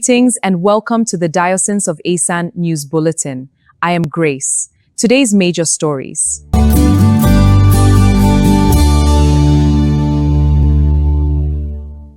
Greetings and welcome to the Diocese of Esan News Bulletin. I am Grace. Today's major stories.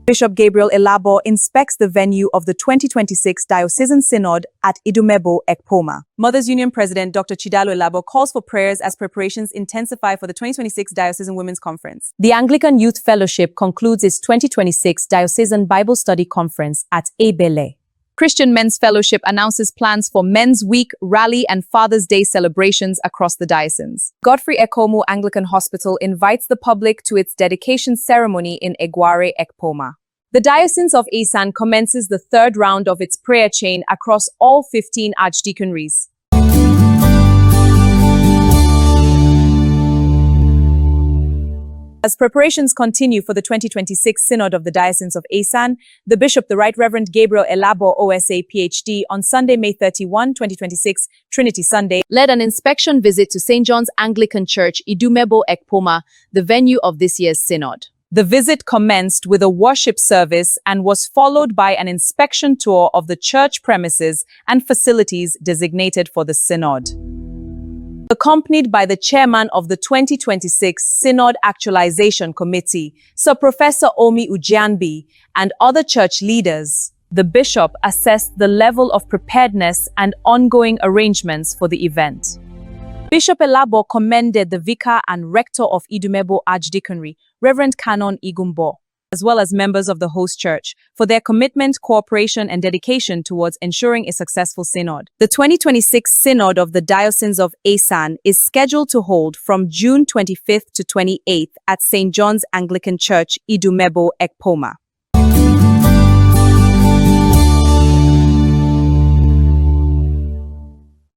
Bishop Gabriel Elabo inspects the venue of the 2026 Diocesan Synod at Idumebo, Ekpoma. Mothers Union President Dr. Chidalo Elabo calls for prayers as preparations intensify for the 2026 Diocesan Women's Conference. The Anglican Youth Fellowship concludes its 2026 Diocesan Bible Study Conference at Ebele. Christian Men's Fellowship announces plans for Men's Week, Rally and Father's Day celebrations across the diocese. Godfrey Ekomu Anglican Hospital invites the public to its dedication ceremony in Egware, Ekpoma. The Diocese of Esan commences the third round of its prayer chain across all 15 archdeaconries. As preparations continue for the 2026 Synod of the Diocese of Esan, the Bishop, the Right Reverend Gabriel Elabo, OSA, PhD, on Sunday, May 31, 2026, Trinity Sunday, led an inspection visit to St. John's Anglican Church, Idumebo, Ekpoma, the venue of this year's Synod. The visit commenced with a worship service and was followed by an inspection tour of the church premises and facilities designated for the Synod. Accompanied by the chairman of the 2026 Synod Actualization Committee, Sir Professor Omi Ujianbi, and other church leaders, the bishop assessed the level of preparedness and ongoing arrangements for the event. Bishop Elabo commended the vicar and rector of Idumebo Archdeaconry, Reverend Canon Igumbo, as well as members of the host church, for their commitment, cooperation, and dedication towards ensuring a successful synod. The 2026 Synod of the Diocese of Esan is scheduled to hold from June 25th to 28th at St. John's Anglican Church, Idumebo, Ekpoma.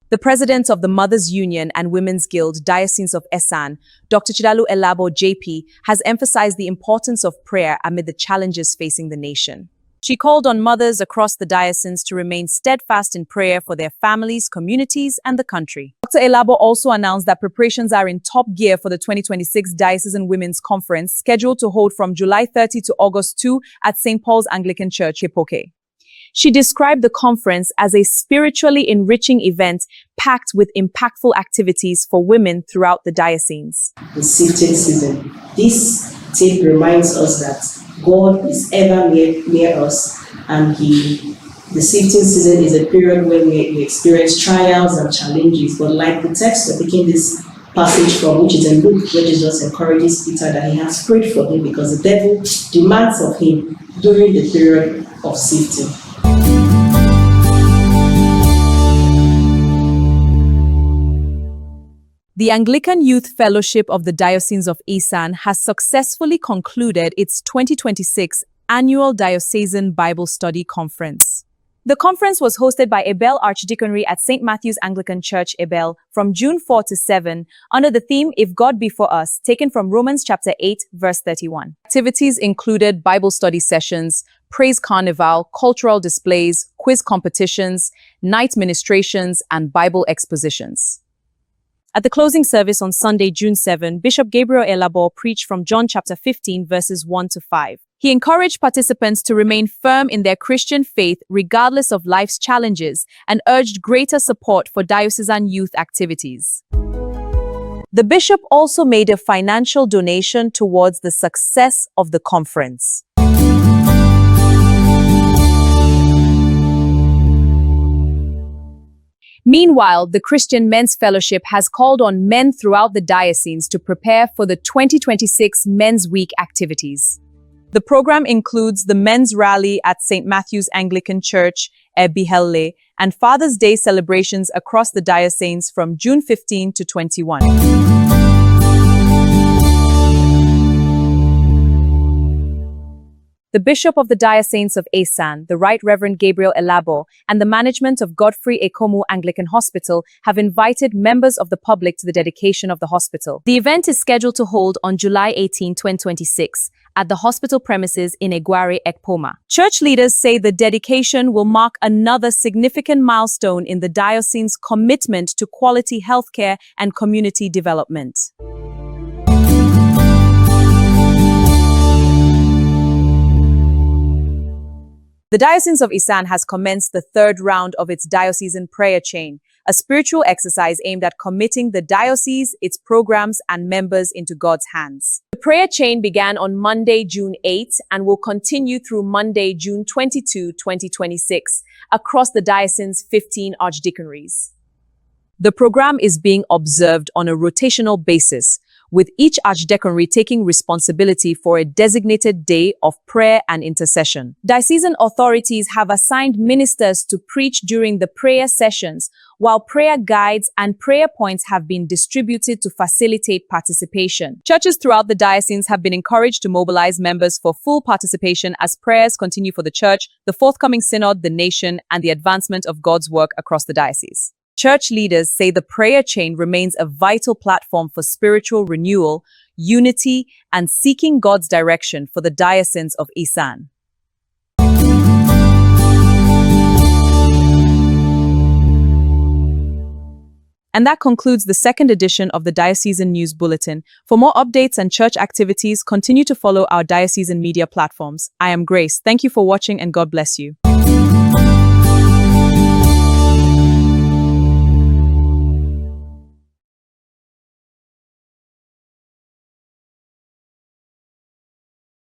The president of the Mothers Union and Women's Guild, Diocese of Esan, Dr. Chidalo Elabo, JP, has emphasized the importance of prayer amid the challenges facing the nation. She called on mothers across the diocese to remain steadfast in prayer for their families, communities, and the country. Dr. Elabo also announced that preparations are in top gear for the 2026 Diocesan Women's Conference, scheduled to hold from July 30 to August 2 at St. Paul's Anglican Church, Hipoke. She described the conference as a spiritually enriching event packed with impactful activities for women throughout the diocese. The sifting season. This tape reminds us that God is ever near us, and the sifting season is a period when we experience trials and challenges. But like the text we're taking this passage from, which is in Luke, where Jesus encourages Peter that he has prayed for him because the devil demands of him during the period of sifting. The Anglican Youth Fellowship of the Diocese of Esan has successfully concluded its 2026 annual Diocesan Bible Study Conference. The conference was hosted by Ebel Archdeaconry at St. Matthew's Anglican Church, Ebel, from June 4 to 7, under the theme, If God Be For Us, taken from Romans chapter 8, verse 31. Activities included Bible study sessions, praise carnival, cultural displays, quiz competitions, night ministrations, and Bible expositions. At the closing service on Sunday, June 7, Bishop Gabriel Elabo preached from John chapter 15, verses 1 to 5. He encouraged participants to remain firm in their Christian faith regardless of life's challenges and urged greater support for diocesan youth activities. The bishop also made a financial donation towards the success of the conference. Meanwhile, the Christian Men's Fellowship has called on men throughout the diocese to prepare for the 2026 Men's Week activities. The program includes the Men's Rally at St. Matthew's Anglican Church, Ebihele, and Father's Day celebrations across the diocese from June 15 to 21. The Bishop of the Diocese of Esan, the Right Reverend Gabriel Elabo, and the management of Godfrey Ekomu Anglican Hospital have invited members of the public to the dedication of the hospital. The event is scheduled to hold on July 18, 2026, at the hospital premises in Egware, Ekpoma. Church leaders say the dedication will mark another significant milestone in the diocese's commitment to quality healthcare and community development. The Diocese of Esan has commenced the third round of its diocesan prayer chain, a spiritual exercise aimed at committing the diocese, its programs, and members into God's hands. The prayer chain began on Monday, June 8, and will continue through Monday, June 22, 2026, across the diocese's 15 archdeaconries. The program is being observed on a rotational basis, with each archdeaconry taking responsibility for a designated day of prayer and intercession. Diocesan authorities have assigned ministers to preach during the prayer sessions, while prayer guides and prayer points have been distributed to facilitate participation. Churches throughout the diocese have been encouraged to mobilize members for full participation as prayers continue for the church, the forthcoming synod, the nation, and the advancement of God's work across the diocese. Church leaders say the prayer chain remains a vital platform for spiritual renewal, unity, and seeking God's direction for the Diocese of Esan. And that concludes the second edition of the Diocesan News Bulletin. For more updates and church activities, continue to follow our diocesan media platforms. I am Grace. Thank you for watching and God bless you.